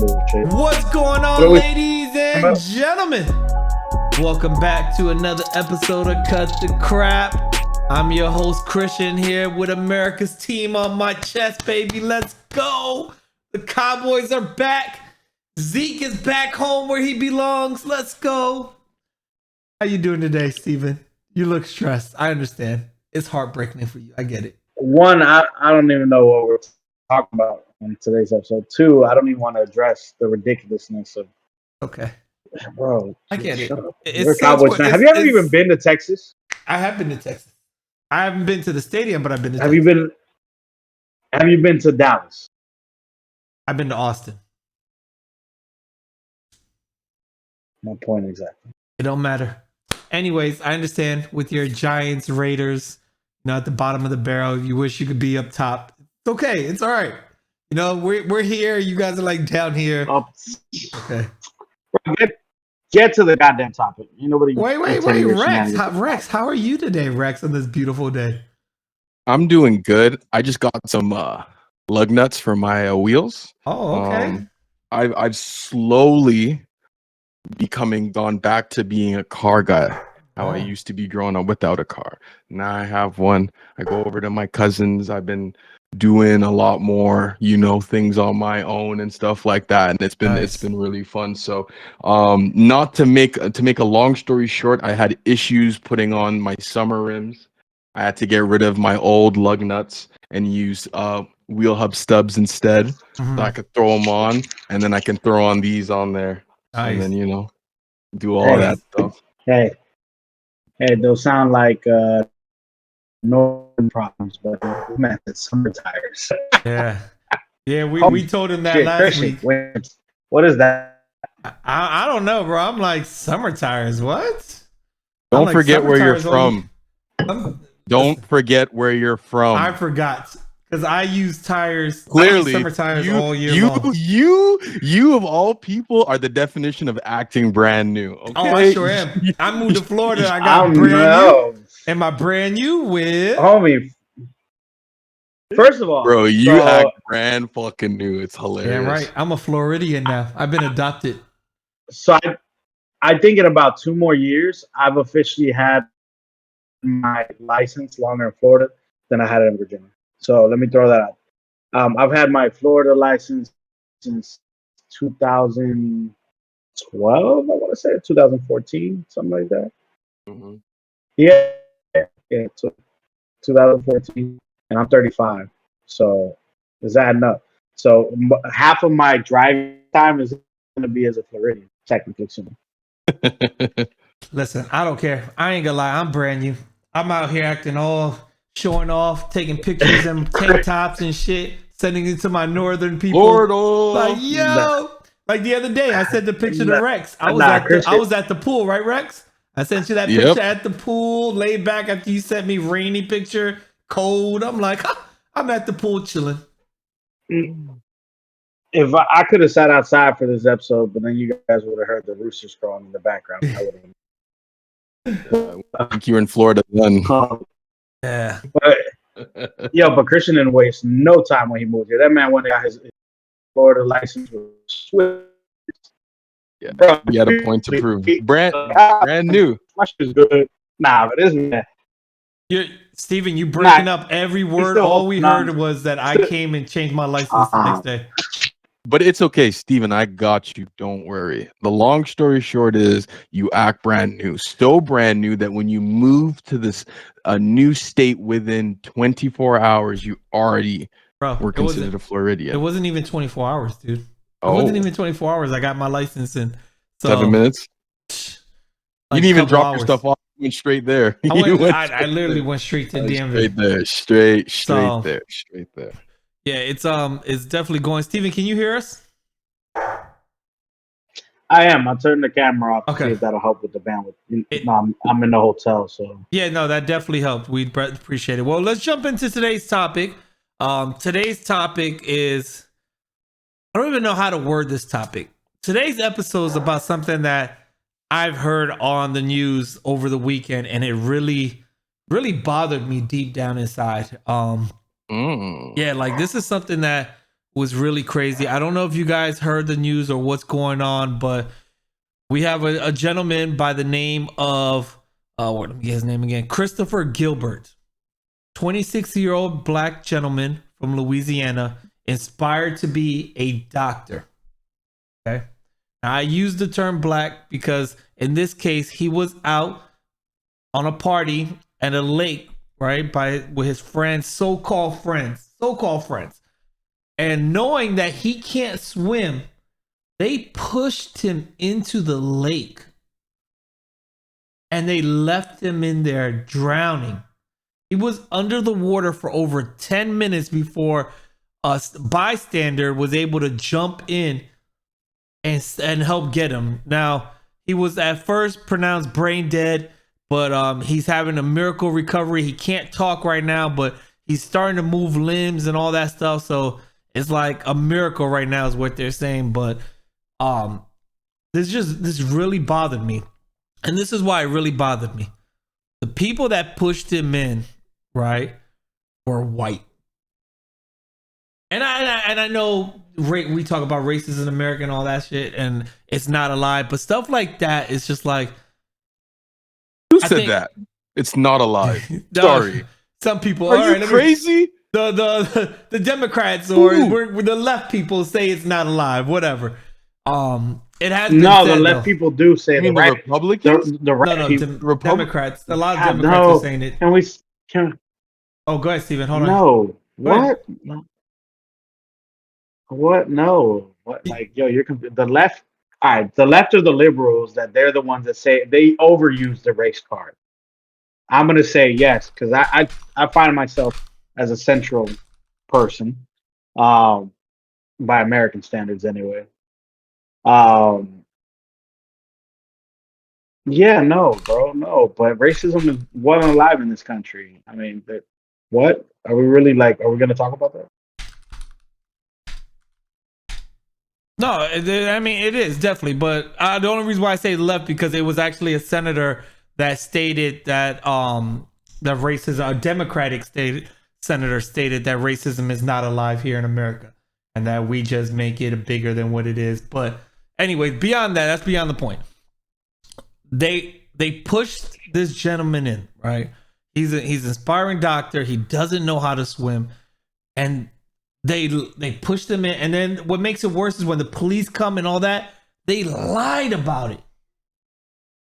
bullshit. What's going on, ladies and gentlemen? Welcome back to another episode of Cut the Crap. I'm your host, Christian, here with America's team on my chest, baby. Let's go. The Cowboys are back. Zeke is back home where he belongs. Let's go. How you doing today, Steven? You look stressed. I understand. It's heartbreaking for you. I get it. One, I don't even know what we're talking about in today's episode. Two, I don't even want to address the ridiculousness of. Okay. Bro, I get it. You're a Cowboys fan. Have you ever even been to Texas? I have been to Texas. I haven't been to the stadium, but I've been to Have Texas. Have you been to Dallas? I've been to Austin. My point exactly. It don't matter. Anyways, I understand with your Giants, Raiders, at the bottom of the barrel, you wish you could be up top. It's okay. It's all right. We're here. You guys are like down here. Okay. Get to the goddamn topic. Nobody. Wait, Rex, how are you today, Rex, on this beautiful day? I'm doing good. I just got some lug nuts for my wheels. Oh, okay. I've slowly gone back to being a car guy. How I used to be growing up without a car. Now I have one. I go over to my cousins. I've been doing a lot more, things on my own and stuff like that. And it's been really fun. So not to make a long story short, I had issues putting on my summer rims. I had to get rid of my old lug nuts and use wheel hub stubs instead. Mm-hmm. So I could throw them on, and then I can throw on these on there. Nice. And then, do all that stuff. Hey, those sound like northern problems, but man, it's summer tires. Yeah, we told him that last week. What is that? I don't know, bro. I'm like, summer tires, what? Don't forget where you're from. Don't forget where you're from. I forgot. Because I use tires, clearly, summer tires all year long. You of all people are the definition of acting brand new. Okay? Oh, I sure am. I moved to Florida. I got brand new. Am I brand new with? Homie, first of all, bro, you act brand fucking new. It's hilarious. Yeah, right. I'm a Floridian now. I've been adopted. So I think in about 2 more years, I've officially had my license longer in Florida than I had it in Virginia. So let me throw that out. I've had my Florida license since 2012, I want to say, 2014, something like that. Mm-hmm. Yeah, so 2014, and I'm 35. So is that enough? So half of my driving time is going to be as a Floridian, technically. Listen, I don't care. I ain't gonna lie. I'm brand new. I'm out here acting all showing off, taking pictures and tank tops and shit, sending it to my northern people. Like, yo, like the other day, I sent the picture to Rex. I was at the pool, right, Rex? I sent you that picture at the pool, laid back after you sent me rainy picture, cold. I'm like, I'm at the pool chilling. If I could have sat outside for this episode, but then you guys would have heard the roosters crowing in the background. I think you're in Florida then. Yeah. But Christian didn't waste no time when he moved here. That man went and got his Florida license with Swift. Yeah, bro, he had a point to prove. Brand new. My shit is good. Nah, but this man. Steven, you breaking up every word. All we heard was that I came and changed my license the next day. But it's okay, Steven. I got you. Don't worry. The long story short is you act brand new. So brand new that when you move to a new state within 24 hours, you already were considered a Floridian. It wasn't even 24 hours, dude. It wasn't even 24 hours. I got my license in 7 minutes. You didn't even drop your stuff off. You went straight there. I literally went straight to DMV. Straight there. Yeah, it's definitely going. Steven, can you hear us? I am. I'll turn the camera off to see if that'll help with the bandwidth. I'm in the hotel, so. Yeah, no, that definitely helped. We appreciate it. Well, let's jump into today's topic. Today's topic is, I don't even know how to word this topic. Today's episode is about something that I've heard on the news over the weekend, and it really, really bothered me deep down inside. Yeah, like this is something that was really crazy. I don't know if you guys heard the news or what's going on, but we have a gentleman by the name of let me get his name again. Christopher Gilbert, 26-year-old black gentleman from Louisiana, inspired to be a doctor. Okay. Now, I use the term black because in this case, he was out on a party at a lake, right, with his friends, so-called friends. And knowing that he can't swim, they pushed him into the lake and they left him in there drowning. He was under the water for over 10 minutes before a bystander was able to jump in and help get him. Now, he was at first pronounced brain dead, but he's having a miracle recovery. He can't talk right now, but he's starting to move limbs and all that stuff. So it's like a miracle right now is what they're saying. But this really bothered me. And this is why it really bothered me. The people that pushed him in, right, were white. And I know we talk about racism in America and all that shit, and it's not a lie, but stuff like that is just like. Who said that? It's not a lie. Sorry. Some people are you crazy? The Democrats or the left people say it's not a lie. Whatever. It has been no. Said, the left people do say the right. Republicans. The right Democrats. A lot of Democrats are saying it. Can? Oh, go ahead, Steven. Hold on. No. What? No. What? No. What? Like, yo, you're the left. All right, the left are the liberals that they're the ones that say they overuse the race card. I'm gonna say yes because I find myself as a central person, by American standards anyway. Yeah, no, bro, no. But racism is well alive in this country. I mean, what are we really like? Are we gonna talk about that? No, I mean it is definitely, but the only reason why I say left because it was actually a senator that stated that that racism, a Democratic senator stated that racism is not alive here in America, and that we just make it bigger than what it is. But anyway, beyond that, that's beyond the point. They pushed this gentleman in, right? He's an inspiring doctor. He doesn't know how to swim, and they pushed him in. And then what makes it worse is when the police come and all that, they lied about it.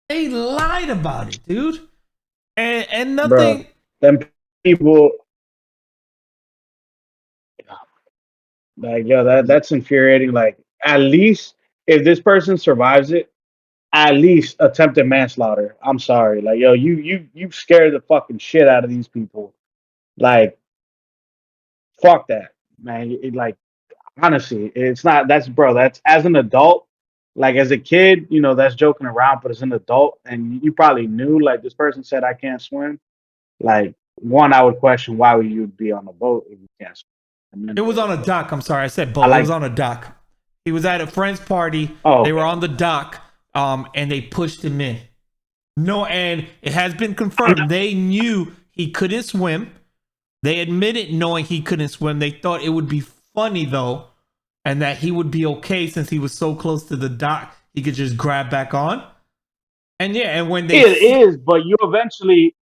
They lied about it, dude. And nothing. Bruh, them people, like, yo, that's infuriating. Like, at least if this person survives it, at least attempted manslaughter. I'm sorry, like, yo, you scared the fucking shit out of these people. Like, fuck that, man. Like, honestly, it's not. That's bro. That's as an adult. Like as a kid, that's joking around, but as an adult, and you probably knew, like this person said, I can't swim. Like one, I would question why would you be on a boat if you can't swim? It was on a dock. I'm sorry, I said boat. It was on a dock. He was at a friend's party. Oh, they were on the dock, and they pushed him in. No, and it has been confirmed. They knew he couldn't swim. They admitted knowing he couldn't swim. They thought it would be funny though, and that he would be okay since he was so close to the dock, he could just grab back on. And yeah, and when it is, but you eventually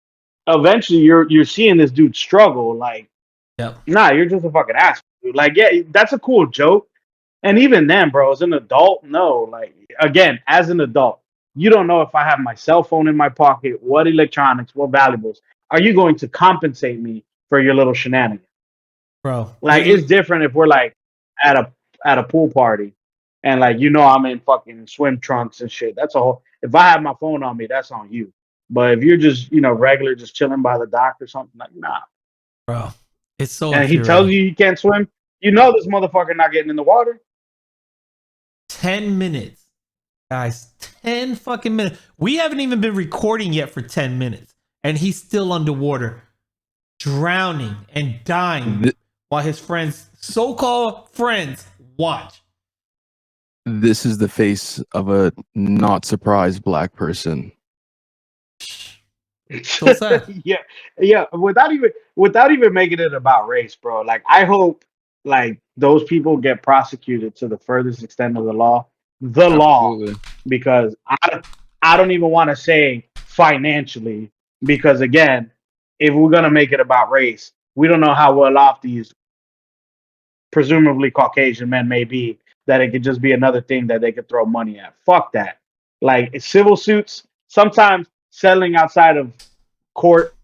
you're seeing this dude struggle. Like, yep. Nah, you're just a fucking ass, dude. Like, yeah, that's a cool joke. And even then, bro, as an adult, no. Like, again, as an adult, you don't know if I have my cell phone in my pocket, what electronics, what valuables. Are you going to compensate me for your little shenanigans? Bro. Like, it's different if we're like at a pool party and like, I'm in fucking swim trunks and shit. That's all. If I have my phone on me, that's on you. But if you're just, regular, just chilling by the dock or something, like, nah. Bro, it's so and he tells you you can't swim, this motherfucker not getting in the water. 10 minutes. Guys, 10 fucking minutes. We haven't even been recording yet for 10 minutes. And he's still underwater, drowning and dying while his friends, so-called friends, watch. This is the face of a not surprised black person. So sad. yeah. Without even making it about race, bro. Like, I hope like those people get prosecuted to the furthest extent of the law. The law, Absolutely. because I don't even want to say financially, because again, if we're gonna make it about race, we don't know how well off these presumably Caucasian men may be, that it could just be another thing that they could throw money at. Fuck that. Like civil suits, sometimes settling outside of court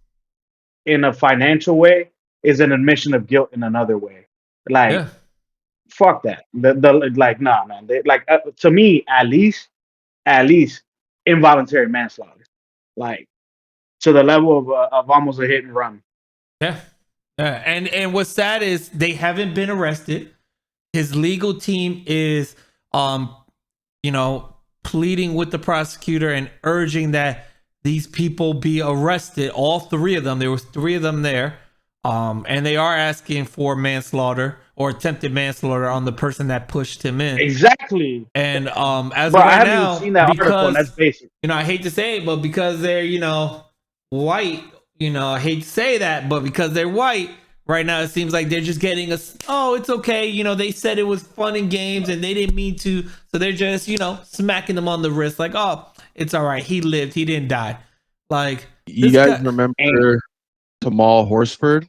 in a financial way is an admission of guilt in another way. Like Yeah. fuck that. The like nah man. Like to me at least involuntary manslaughter. Like to the level of almost a hit and run. Yeah. And what's sad is they haven't been arrested. His legal team is you know, pleading with the prosecutor and urging that these people be arrested. All three of them. There was three of them there. And they are asking for manslaughter or attempted manslaughter on the person that pushed him in. Exactly. And as Bro, of I right haven't now, even seen that article, and that's because basic. you know, I hate to say it, but because they're, you know, white, you know, I hate to say that, but because they're white, right now it seems like they're just getting us, oh, it's okay, you know, they said it was fun and games and they didn't mean to, so they're just, you know, smacking them on the wrist like, oh, it's all right, he lived, he didn't die. Like, You guys remember Tamal Horsford?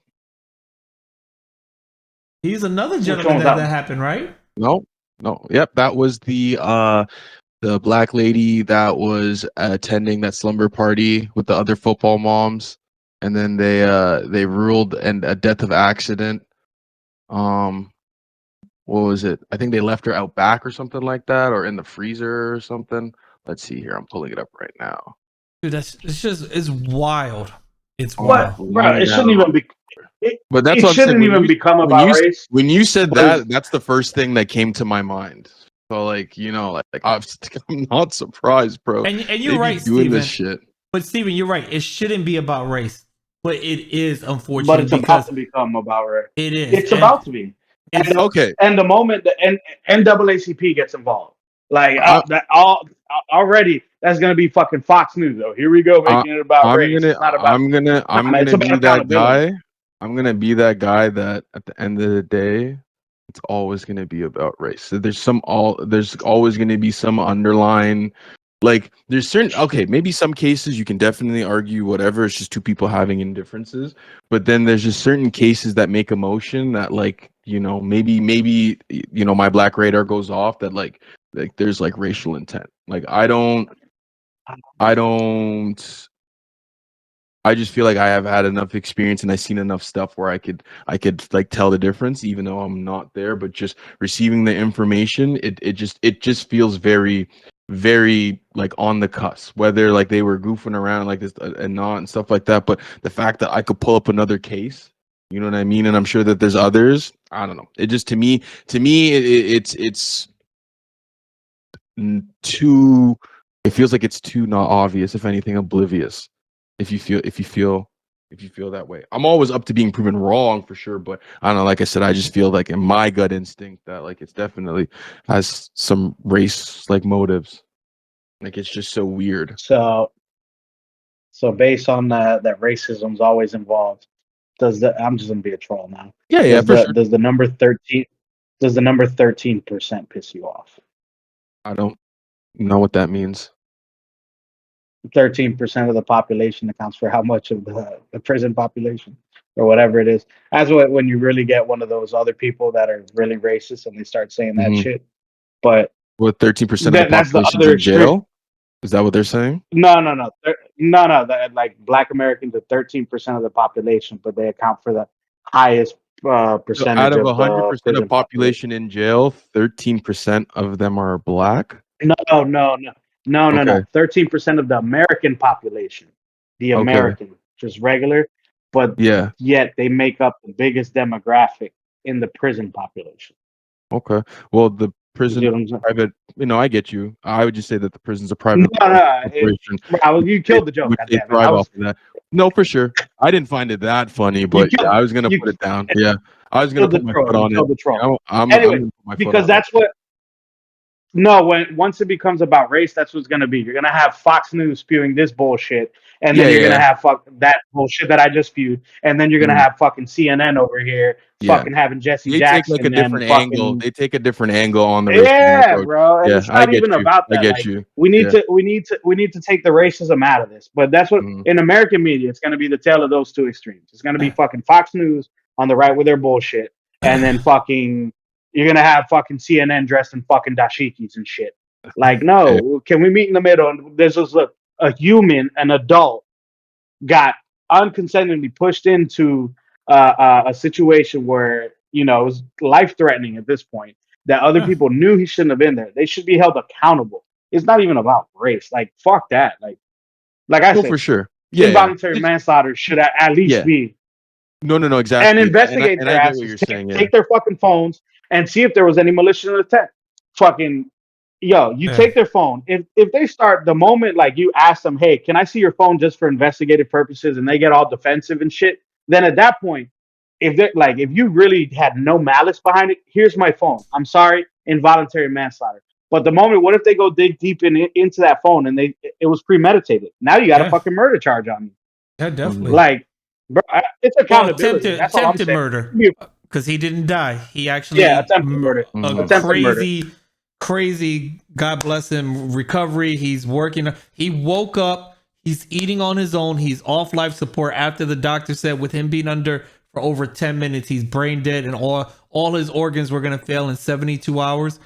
he's another Which gentleman one's that that? happened, right? No. Yep, that was the black lady that was attending that slumber party with the other football moms, and then they ruled and a death of accident. What was it? I think they left her out back or something like that, or in the freezer or something. Let's see here. I'm pulling it up right now. Dude, it's wild. It's But wild. bro, it shouldn't even be. But that's It what I'm saying. shouldn't even become about race. When you said But that, that's the first thing that came to my mind. So like, you know, like I'm not surprised, bro. And They you're be right, doing Steven. this shit. But Steven, you're right. It shouldn't be about race, but it is but unfortunate it's about because to become about race. it is. It's about to be. It's Okay. And the moment the NAACP gets involved, like I, that all already, that's gonna be fucking Fox News. Oh, here we go I, making it about I'm race. gonna It's not about. I'm gonna Nah, I'm man, it's gonna about be that accountability. guy. I'm gonna be that guy that at the end of the day, it's always gonna be about race. So there's always gonna be some underlying, like there's certain, okay, maybe some cases you can definitely argue whatever, it's just two people having indifferences, but then there's just certain cases that make emotion that, like, you know, maybe you know, my black radar goes off that like there's like racial intent. Like I don't I just feel like I have had enough experience and I've seen enough stuff where I could like tell the difference even though I'm not there, but just receiving the information, it just feels very, very like on the cusp, whether like they were goofing around like this and not and stuff like that. But the fact that I could pull up another case, you know what I mean? And I'm sure that there's others. I don't know. It just, it's too, it feels like it's too not obvious, if anything, oblivious. If you feel that way, I'm always up to being proven wrong for sure, but I don't know, like I said, I just feel like in my gut instinct that like it's definitely has some race like motives. Like it's just so weird. So based on that racism's always involved. I'm just gonna be a troll now. Yeah, for sure. Does the number 13% piss you off? I don't know what that means. 13% of the population accounts for how much of the prison population or whatever it is. That's what, when you really get one of those other people that are really racist and they start saying that Hmm. shit. But What, 13% of the that's the population's other in extreme. jail? Is that what they're saying? No. Like Black Americans are 13% of the population, but they account for the highest So out percentage of of the 100% of prison population. population in jail, 13% of them are black. No. Okay. 13% of the American population, the Okay. American, just regular, but Yeah. yet they make up the biggest demographic in the prison population. Okay. Well, the You see prison what I'm saying? private, I get you. I would just say that the prison's a No, private no, corporation, bro, you killed the joke. which God they damn it! thrive off of that. No, for sure. I didn't find it that funny, You but yeah, killed I was gonna you put it down. Yeah, I was gonna killed the put my troll. foot You on it. killed the troll. I'm Anyway, gonna put my foot because on it. No, once it becomes about race, that's what's gonna be. You're gonna have Fox News spewing this bullshit, and Yeah, then you're yeah, gonna have that bullshit that I just spewed, and then you're gonna mhm, have fucking CNN over here, yeah. fucking having Jesse They take like a Jackson and different angle. fucking They take a different angle on the racism yeah, approach. bro. And Yeah, it's I not get even you. about I that. get Like you. Yeah. we need to take the racism out of this. But that's what Mhm. in American media, it's gonna be the tale of those two extremes. It's gonna be fucking Fox News on the right with their bullshit, and then fucking you're gonna have fucking CNN dressed in fucking dashikis and shit. Like, Yeah. no, can we meet in the middle? And there's just a human, an adult, got unconsentingly pushed into a situation where it was life threatening at this point. That other people knew he shouldn't have been there. They should be held accountable. It's not even about race. Like fuck that. Like I No, said, for sure. Yeah, yeah. involuntary manslaughter should at least Yeah. be No, and exactly. investigate And their I get what asses. you're saying. Yeah. Take their fucking phones and see if there was any malicious intent. Fucking you Yeah. take their phone. If they start the moment like you ask them, hey, can I see your phone just for investigative purposes, and they get all defensive and shit, then at that point, if you really had no malice behind it, here's my phone. I'm sorry, involuntary manslaughter. But the moment, what if they go dig deep into that phone and it was premeditated? Now you got a Yeah. fucking murder charge on you. Yeah, definitely. Like, bro, it's Well, accountability. That's all I'm attempted saying. murder because he didn't die. He Yeah, actually attempted murder. a Mhm. Attempted murder. crazy. God bless him. Recovery. He's working. He woke up. He's eating on his own. He's off life support after the doctor said with him being under for over 10 minutes, he's brain dead and all his organs were gonna fail in 72 hours.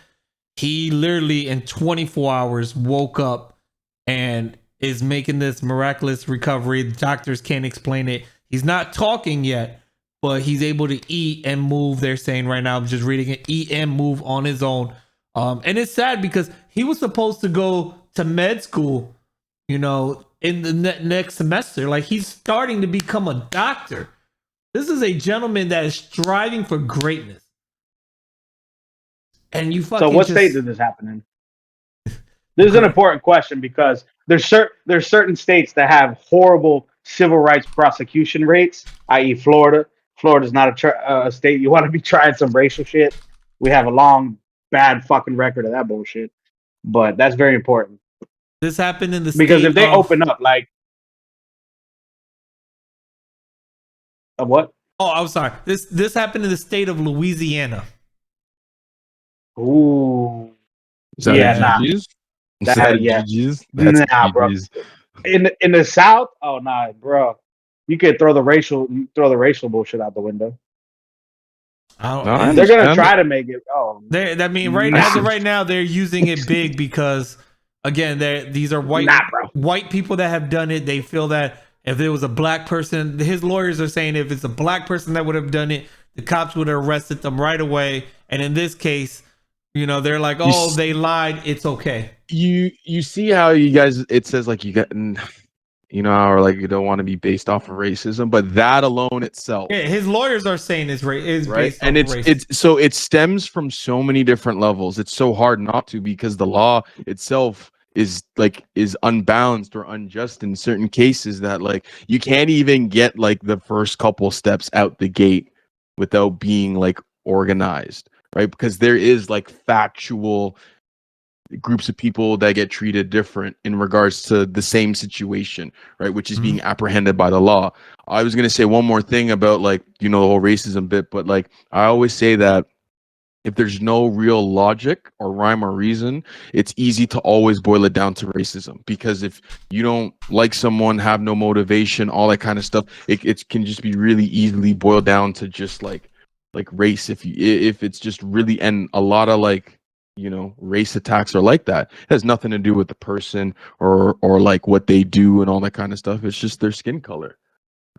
He literally in 24 hours woke up and is making this miraculous recovery. The doctors can't explain it. He's not talking yet, but he's able to eat and move. They're saying right now, I'm just reading it, eat and move on his own. And it's sad because he was supposed to go to med school, in the next semester. Like he's starting to become a doctor. This is a gentleman that is striving for greatness. And you fucking So what state did this happen in? This is an important question because there's certain states that have horrible civil rights prosecution rates, i.e., Florida. Florida's not a state you want to be trying some racial shit. We have a long, bad fucking record of that bullshit. But that's very important This happened in the because state if they of open up, like, of what? Oh, I'm sorry. This happened in the state of Louisiana. Ooh, Is that yeah, nah, GG's? Is that yeah, GG's? That's nah, bro. GG's. In the South, oh nah, bro. You could throw the racial bullshit out the window. I No, I don't, They're gonna understand. try to make it. Oh, I mean, nah, as of right now, they're using it big because, again, these are nah, bro. white people that have done it. They feel that if there was a black person, his lawyers are saying if it's a black person that would have done it, the cops would have arrested them right away. And in this case, they're like, oh, they lied. It's okay. You see how you guys, it says like you got, or like you don't want to be based off of racism, but that alone itself, Yeah, his lawyers are saying is right? based And off race. it's so it stems from so many different levels. It's so hard not to, because the law itself is unbalanced or unjust in certain cases, that like you can't even get like the first couple steps out the gate without being like organized, right? Because there is like factual groups of people that get treated different in regards to the same situation, right? Which is being apprehended by the law. I was going to say one more thing about like, the whole racism bit, but like I always say that if there's no real logic or rhyme or reason, it's easy to always boil it down to racism. Because if you don't like someone, have no motivation, all that kind of stuff, it can just be really easily boiled down to just like race. If it's just really, and a lot of like, race attacks are like that. It has nothing to do with the person or like what they do and all that kind of stuff. It's just their skin color.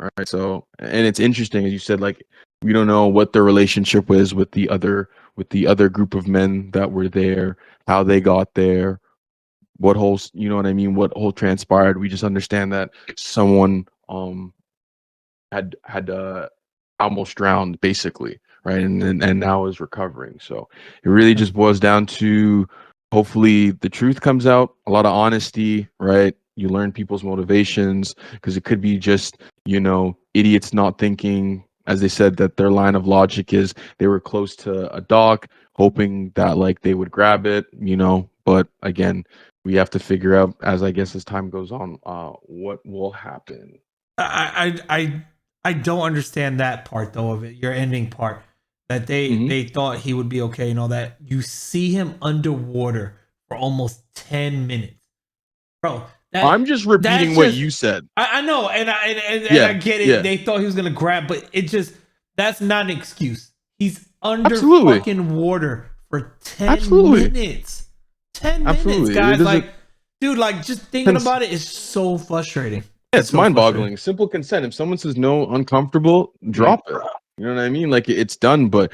All right. So, and it's interesting, as you said, like we don't know what their relationship was with the other group of men that were there, how they got there, what whole, what I mean, what whole transpired. We just understand that someone had almost drowned, basically, right? And now is recovering. So it really just boils down to, hopefully the truth comes out, a lot of honesty, right? You learn people's motivations, because it could be just, idiots not thinking as they said, that their line of logic is they were close to a dog, hoping that like they would grab it, But again, we have to figure out, as I guess as time goes on, what will happen. I don't understand that part though of it. Your ending part that they thought he would be okay and all that. You see him underwater for almost 10 minutes, bro. I'm just repeating what you said. I know, and I get it. Yeah. They thought he was gonna grab, but that's not an excuse. He's under fucking water for 10 minutes. 10 minutes, guys. Like, dude, like just thinking about it is so frustrating. It's so mind-boggling. Simple consent. If someone says no, uncomfortable, drop it. You know what I mean? Like it's done, but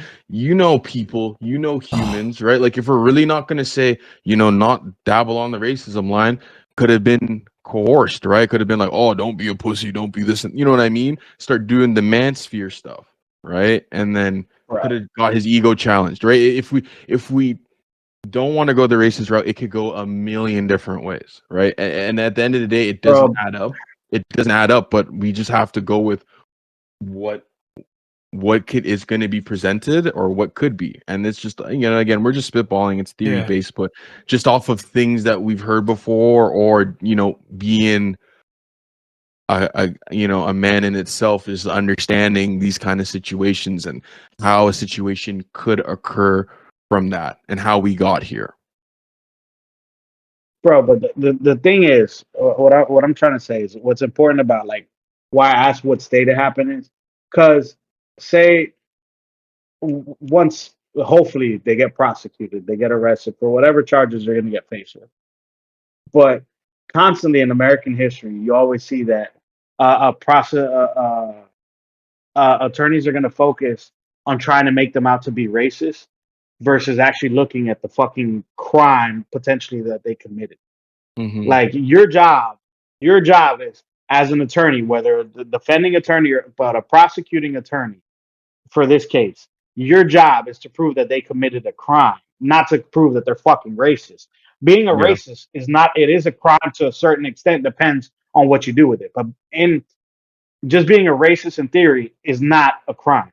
people, humans, right? Like if we're really not going to say, not dabble on the racism line, could have been coerced, right? Could have been like, oh, don't be a pussy, don't be this. You know what I mean? Start doing the man sphere stuff, right? And then could have got his ego challenged, right? If we don't want to go the racist route, it could go a million different ways, right? And at the end of the day, it doesn't add up. It doesn't add up, but we just have to go with what is going to be presented or what could be. And it's just, again, we're just spitballing. It's theory based, but just off of things that we've heard before, or being a man in itself is understanding these kind of situations and how a situation could occur from that and how we got here. Bro, but the thing is, what I'm trying to say is what's important about like why I asked what state it happened is because say once hopefully they get prosecuted, they get arrested for whatever charges they're going to get faced with. But constantly in American history, you always see that attorneys are going to focus on trying to make them out to be racist versus actually looking at the fucking crime potentially that they committed. Mm-hmm. Like your job is as an attorney, whether the defending attorney but a prosecuting attorney for this case, your job is to prove that they committed a crime, not to prove that they're fucking racist. Being a racist is not, it is a crime to a certain extent, depends on what you do with it. But in just being a racist in theory is not a crime.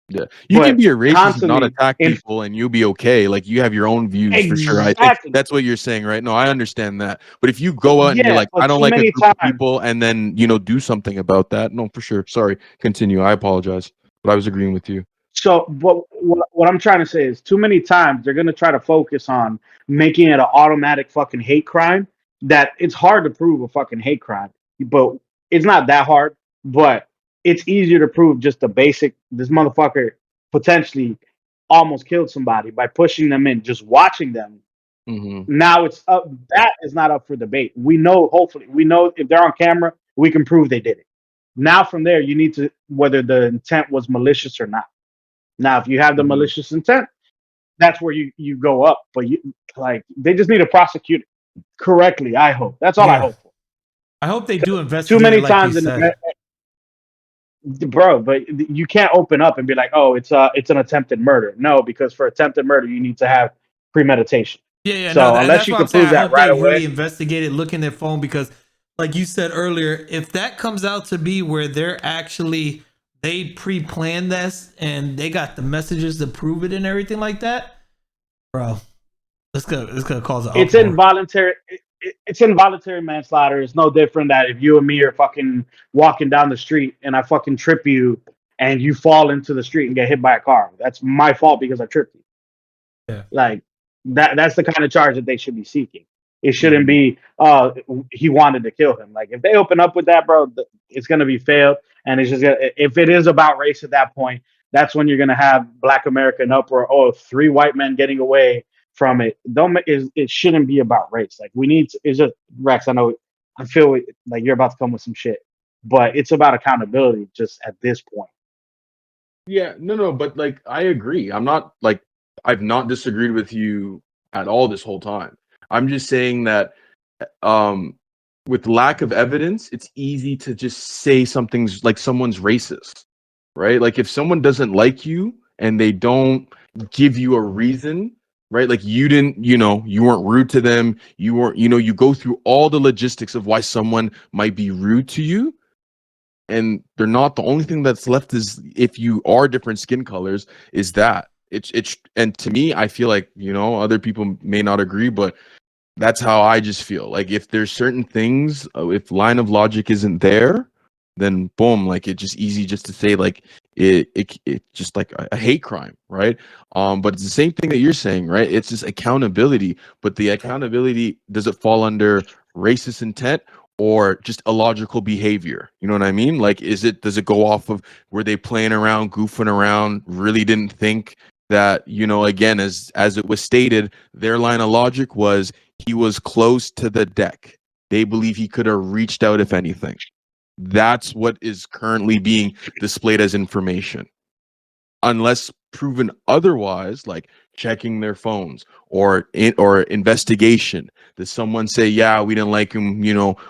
Yeah, you can be a racist and not attack people, and you'll be okay. Like you have your own views for sure. I think that's what you're saying, right? No, I understand that. But if you go out and you're like, I don't like a group of people, and then do something about that, no, for sure. Sorry, continue. I apologize, but I was agreeing with you. So, what I'm trying to say is, too many times they're gonna try to focus on making it an automatic fucking hate crime. That it's hard to prove a fucking hate crime, but it's not that hard. But it's easier to prove just the basic. This motherfucker potentially almost killed somebody by pushing them in. Just watching them. Mm-hmm. Now it's up. That is not up for debate. We know. Hopefully, we know if they're on camera, we can prove they did it. Now from there, you need to whether the intent was malicious or not. Now, if you have the malicious intent, that's where you go up. But they just need to prosecute it correctly. I hope that's all I hope for. I hope they do investigate. Too many times bro, but you can't open up and be like, "Oh, it's an attempted murder." No, because for attempted murder, you need to have premeditation. Yeah. So no, unless you can prove that right away, really investigate it, look in their phone, because, like you said earlier, if that comes out to be where they pre-planned this and they got the messages to prove it and everything like that, bro, it's gonna cause an uproar. It's involuntary. It's involuntary manslaughter. It's no different that if you and me are fucking walking down the street and I fucking trip you and you fall into the street and get hit by a car. That's my fault because I tripped you. Yeah. Like that's the kind of charge that they should be seeking. It shouldn't be he wanted to kill him. Like if they open up with that, bro, it's gonna be failed. And it's just if it is about race at that point, that's when you're gonna have Black America in uproar. Oh, 3 white men getting away from it. It shouldn't be about race. Like we need to, it's just Rex. I feel like you're about to come with some shit, but it's about accountability just at this point. Yeah, no, but like I agree. I've not disagreed with you at all this whole time. I'm just saying that with lack of evidence, it's easy to just say something's like someone's racist, right? Like if someone doesn't like you and they don't give you a reason, right? Like you didn't, you weren't rude to them. You weren't, you go through all the logistics of why someone might be rude to you. and they're not. The only thing that's left is if you are different skin colors, is that it's and to me, I feel like, other people may not agree, but that's how I just feel. Like if there's certain things, if line of logic isn't there, then boom, like it's just easy just to say like it just like a hate crime, right? But it's the same thing that you're saying, right? It's just accountability, but the accountability, does it fall under racist intent or just illogical behavior? You know what I mean? Like, does it go off of, were they playing around, goofing around, really didn't think that, again, as it was stated, their line of logic was he was close to the deck. They believe he could have reached out if anything. That's what is currently being displayed as information. Unless proven otherwise, like checking their phones or investigation. Does someone say, yeah, we didn't like him,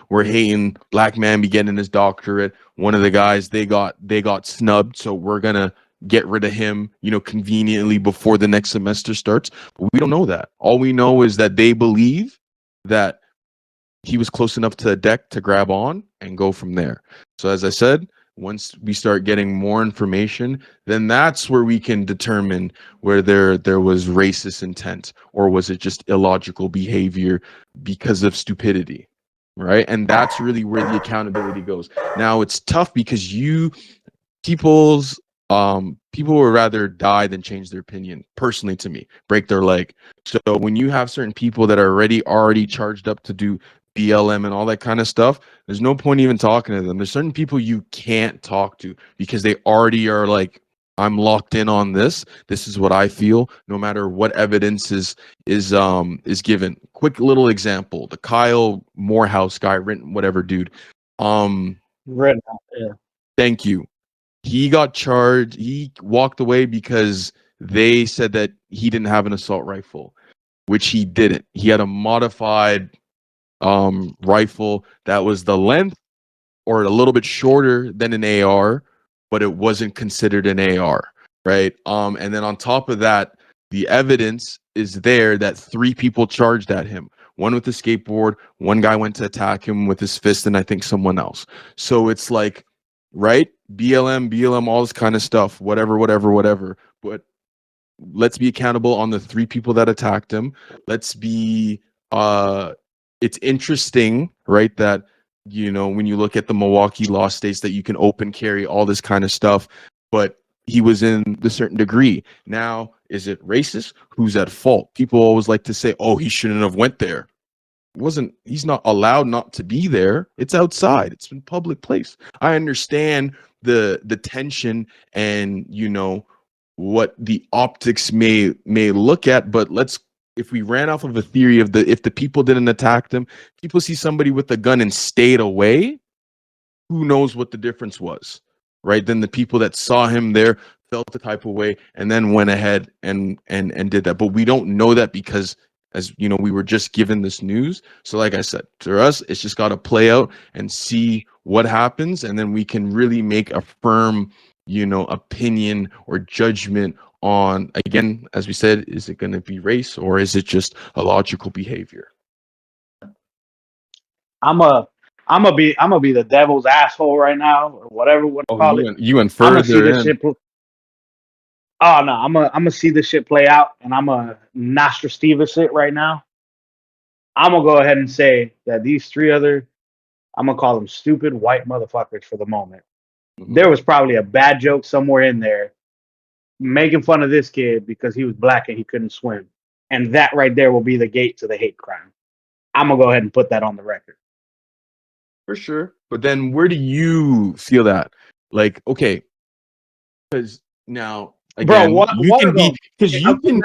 we're hating black man be getting his doctorate. One of the guys, they got snubbed, so we're gonna get rid of him, conveniently before the next semester starts. But we don't know that. All we know is that they believe that he was close enough to the deck to grab on and go from there. So as I said, once we start getting more information, then that's where we can determine where there was racist intent, or was it just illogical behavior because of stupidity, right? And that's really where the accountability goes. Now it's tough because people would rather die than change their opinion, personally, to me, break their leg. So when you have certain people that are already charged up to do BLM and all that kind of stuff, there's no point even talking to them. There's certain people you can't talk to because they already are like, I'm locked in on this. This is what I feel, no matter what evidence is given. Quick little example: the Kyle Morehouse guy, whatever dude. Red, yeah. Thank you. He got charged. He walked away because they said that he didn't have an assault rifle, which he didn't. He had a modified rifle that was the length or a little bit shorter than an AR, but it wasn't considered an AR, right? And then on top of that, the evidence is there that 3 people charged at him. One with a skateboard, one guy went to attack him with his fist, and I think someone else. So it's like, right? BLM, all this kind of stuff, whatever. But let's be accountable on the 3 people that attacked him. Let's be it's interesting, right, that when you look at the Milwaukee law states that you can open carry, all this kind of stuff, but he was in the certain degree. Now, is it racist? Who's at fault? People always like to say, oh, he shouldn't have went there. He's not allowed not to be there. It's outside. It's in public place. I understand the tension and what the optics may look at, but if we ran off of a theory of if the people didn't attack them, people see somebody with a gun and stayed away, who knows what the difference was, right? Then the people that saw him there felt the type of way and then went ahead and did that. But we don't know that because, as we were just given this news. So like I said, to us, it's just got to play out and see what happens, and then we can really make a firm opinion or judgment on, again, as we said, is it going to be race or is it just a logical behavior? I'm gonna be the devil's asshole right now, or whatever you want to call it. You went I'm gonna see further this shit. Oh no, I'm gonna see this shit play out, and I'm gonna Nostradamus it right now. I'm gonna go ahead and say that these 3 other, I'm gonna call them stupid white motherfuckers for the moment. There was probably a bad joke somewhere in there making fun of this kid because he was black and he couldn't swim. And that right there will be the gate to the hate crime. I'm going to go ahead and put that on the record. For sure. But then where do you feel that? Like, okay, because now, again, bro, you can be, because you can,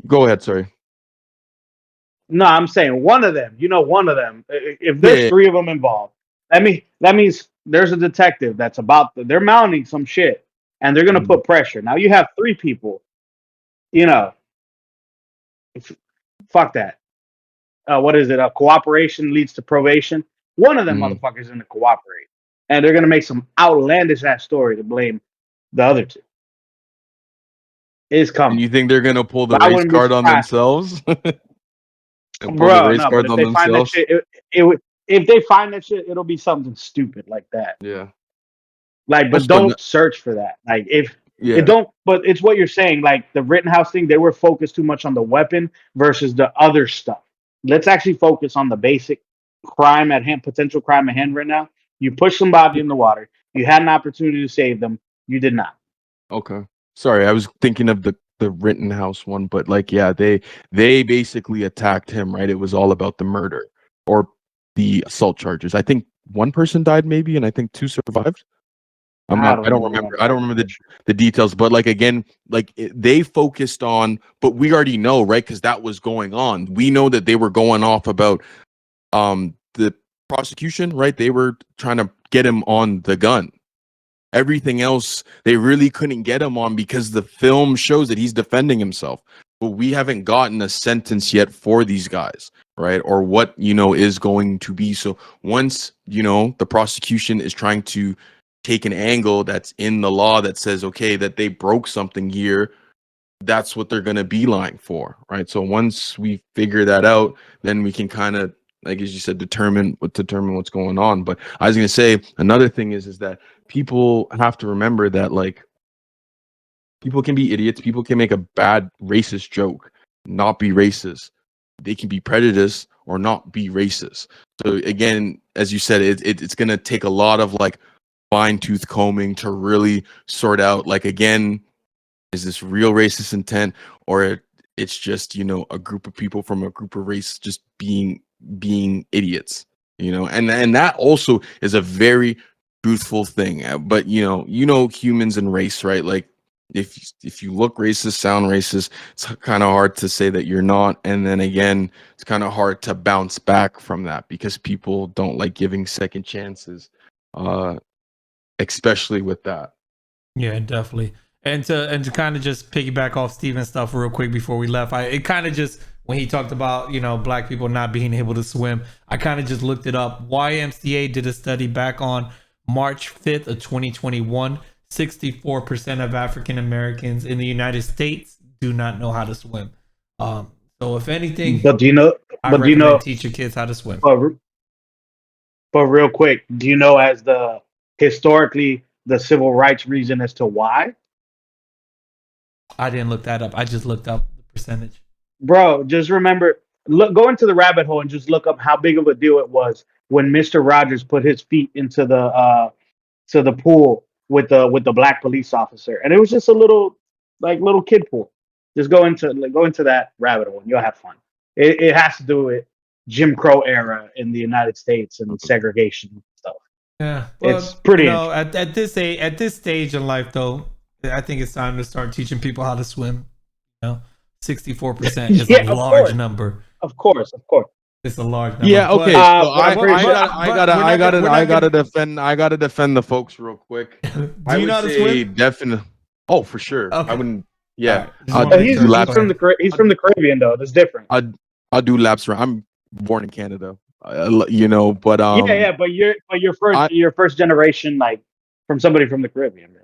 go ahead, sorry. No, I'm saying one of them, one of them, if there's 3 of them involved, that means there's a detective that's they're mounting some shit and they're going to put pressure. Now you have 3 people, fuck that. What is it? Cooperation leads to probation. One of them motherfuckers is going to cooperate, and they're going to make some outlandish ass story to blame the other 2. It's coming. And you think they're going to pull the race card on themselves? Bro, no, but if they find that shit, if they find that shit, it'll be something stupid like that. Yeah. Like, but Also, don't search for that. Like, if it yeah. don't, but it's what you're saying. Like the Rittenhouse thing, they were focused too much on the weapon versus the other stuff. Let's actually focus on the basic crime at hand, potential crime at hand right now. You push somebody in the water. You had an opportunity to save them. You did not. Okay. Sorry, I was thinking of the Rittenhouse one, but like, yeah, they basically attacked him, right? It was all about the murder or the assault charges. I think one person died, maybe, and I think two survived. I'm I not. I don't don't even remember. remember. I don't remember the details. But like again, like they focused on. But we already know, right? Because that was going on. We know that they were going off about the prosecution, right? They were trying to get him on the gun. Everything else they really couldn't get him on because the film shows that he's defending himself. But we haven't gotten a sentence yet for these guys, right? Or what, is going to be. So once, the prosecution is trying to take an angle that's in the law that says, okay, that they broke something here, that's what they're going to be lying for, right? So once we figure that out, then we can kind of, like as you said, determine what's going on. But I was going to say another thing is that people have to remember that like people can be idiots, people can make a bad racist joke, not be racist. They can be prejudiced or not be racist. So again, as you said, it's going to take a lot of like fine tooth combing to really sort out, like, again, is this real racist intent, or it's just a group of people from a group of race just being idiots, and that also is a very truthful thing. But humans and race, right? Like if you look racist, sound racist, it's kind of hard to say that you're not, and then again, it's kind of hard to bounce back from that because people don't like giving second chances, especially with that. Yeah, definitely. And to kind of just piggyback off Steven's stuff real quick before we left, it kind of just, when he talked about black people not being able to swim, I kind of just looked it up. YMCA did a study back on March 5th of 2021. 64% of African Americans in the United States do not know how to swim. So if anything, But do you know? I But do you recommend know? teach your kids how to swim. But real quick, do you know as the historically the civil rights reason as to why? I didn't look that up. I just looked up the percentage. Bro, just remember, go into the rabbit hole and just look up how big of a deal it was when Mr. Rogers put his feet into the pool with the black police officer, and it was just a little kid pool. Just go into that rabbit hole and you'll have fun. It has to do with Jim Crow era in the United States and segregation stuff. Yeah, It's well, pretty interesting. at this stage in life, though, I think it's time to start teaching people how to swim. 64% is a Yeah, of large course, number. of course, of course. It's a large number. Yeah, okay. But, So But I'm pretty sure. I gotta defend the folks real quick. do I you would know how to say swim? definitely. Oh, for sure. I Okay. wouldn't. All Yeah, right. Just I'll wanna But make do sure. laps. Go ahead. he's from the Caribbean though. That's different. I'll do laps around. I'm born in Canada. But Yeah, yeah. But I you're first generation like from somebody from the Caribbean, bro.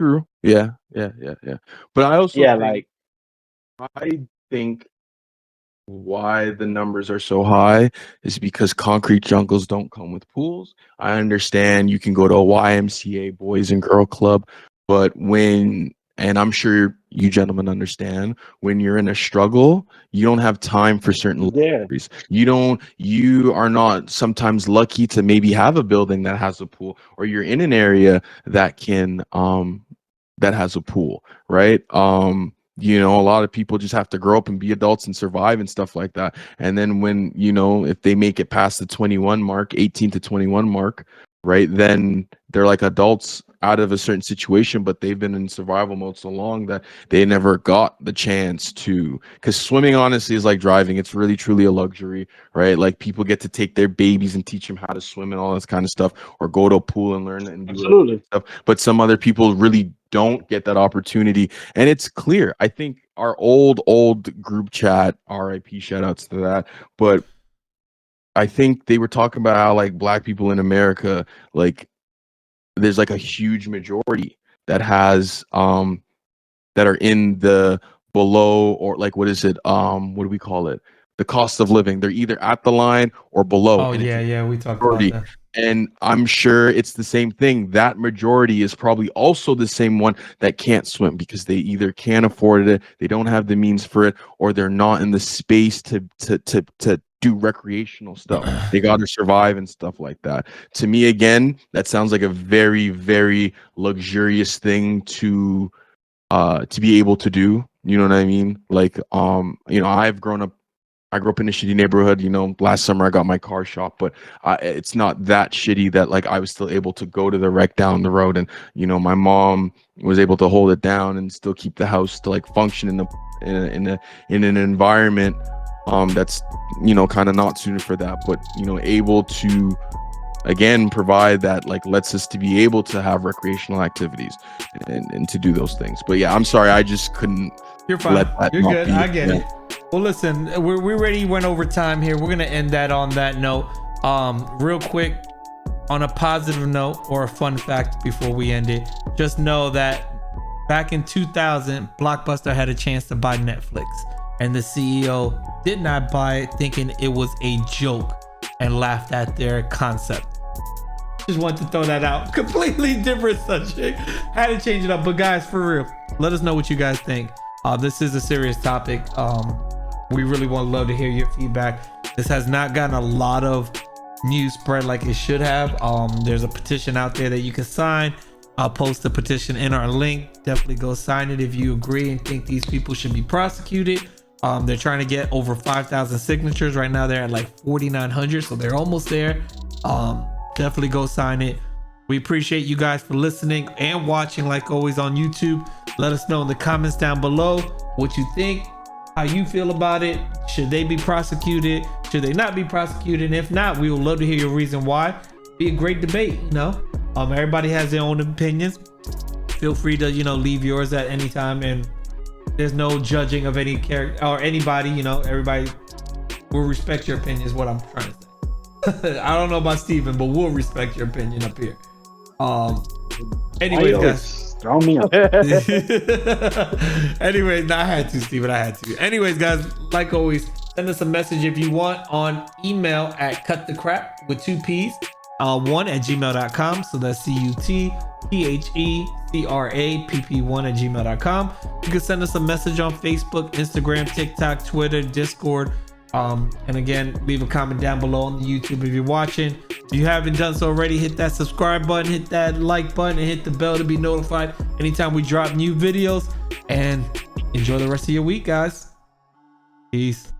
true. Yeah. But I also Yeah, think like I think why the numbers are so high is because concrete jungles don't come with pools. I understand you can go to a YMCA Boys and Girl Club, but and I'm sure you gentlemen understand, when you're in a struggle, you don't have time for certain yeah, luxuries. You are not sometimes lucky to maybe have a building that has a pool, or you're in an area that has a pool, right? A lot of people just have to grow up and be adults and survive and stuff like that. And then when, if they make it past the 21 mark, 18 to 21 mark, right, then they're like adults out of a certain situation, but they've been in survival mode so long that they never got the chance to, because swimming honestly is like driving. It's really truly a luxury, right? Like people get to take their babies and teach them how to swim and all this kind of stuff, or go to a pool and learn and do it absolutely. stuff. But some other people really don't get that opportunity, and it's clear. I think our old group chat, RIP, shout outs to that, but I think they were talking about how like black people in America, like there's like a huge majority that has that are in the below, or like what is it, what do we call it, the cost of living. They're either at the line or below. Oh, And it's yeah, we talked about majority. that. And I'm sure it's the same thing. That majority is probably also the same one that can't swim because they either can't afford it, they don't have the means for it, or they're not in the space to do recreational stuff. They got to survive and stuff like that. To me, again, that sounds like a very, very luxurious thing to be able to do. You know what I mean? Like, you know, I grew up in a shitty neighborhood. You know, last summer I got my car shop, but it's not that shitty that like I was still able to go to the wreck down the road, and you know, my mom was able to hold it down and still keep the house to like function in an environment that's, you know, kind of not suited for that, but you know, able to again provide that like lets us to be able to have recreational activities and to do those things. But yeah, I'm sorry, I just couldn't. You're fine. You're good. I get it. Well, listen, we already went over time here. We're gonna end that on that note. Real quick, on a positive note or a fun fact before we end it, just know that back in 2000, Blockbuster had a chance to buy Netflix, and the CEO did not buy it, thinking it was a joke and laughed at their concept. Just wanted to throw that out. Completely different subject. Had to change it up. But guys, for real, let us know what you guys think. This is a serious topic. We really want to love to hear your feedback. This has not gotten a lot of news spread like it should have. There's a petition out there that you can sign. I'll post the petition in our link. Definitely go sign it if you agree and think these people should be prosecuted. They're trying to get over 5,000 signatures. Right now they're at like 4,900, so they're almost there. Definitely go sign it. We appreciate you guys for listening and watching, like always, on YouTube. Let us know in the comments down below what you think, how you feel about it. Should they be prosecuted? Should they not be prosecuted? And if not, we would love to hear your reason why. Be a great debate, you know. Everybody has their own opinions. Feel free to, you know, leave yours at any time, and there's no judging of any character or anybody. You know, everybody will respect your opinion is what I'm trying to say. I don't know about Steven, but we'll respect your opinion up here. Anyways, guys, throw me up. anyways, I had to, Steven. I had to. Anyways, guys, like always, send us a message if you want on email at cutthecrap with 2 P's, 1@gmail.com. So that's CUTTHECRAPP1@gmail.com. You can send us a message on Facebook, Instagram, TikTok, Twitter, Discord. And again, leave a comment down below on the YouTube if you're watching. If you haven't done so already, hit that subscribe button, hit that like button, and hit the bell to be notified anytime we drop new videos. And enjoy the rest of your week, guys. Peace.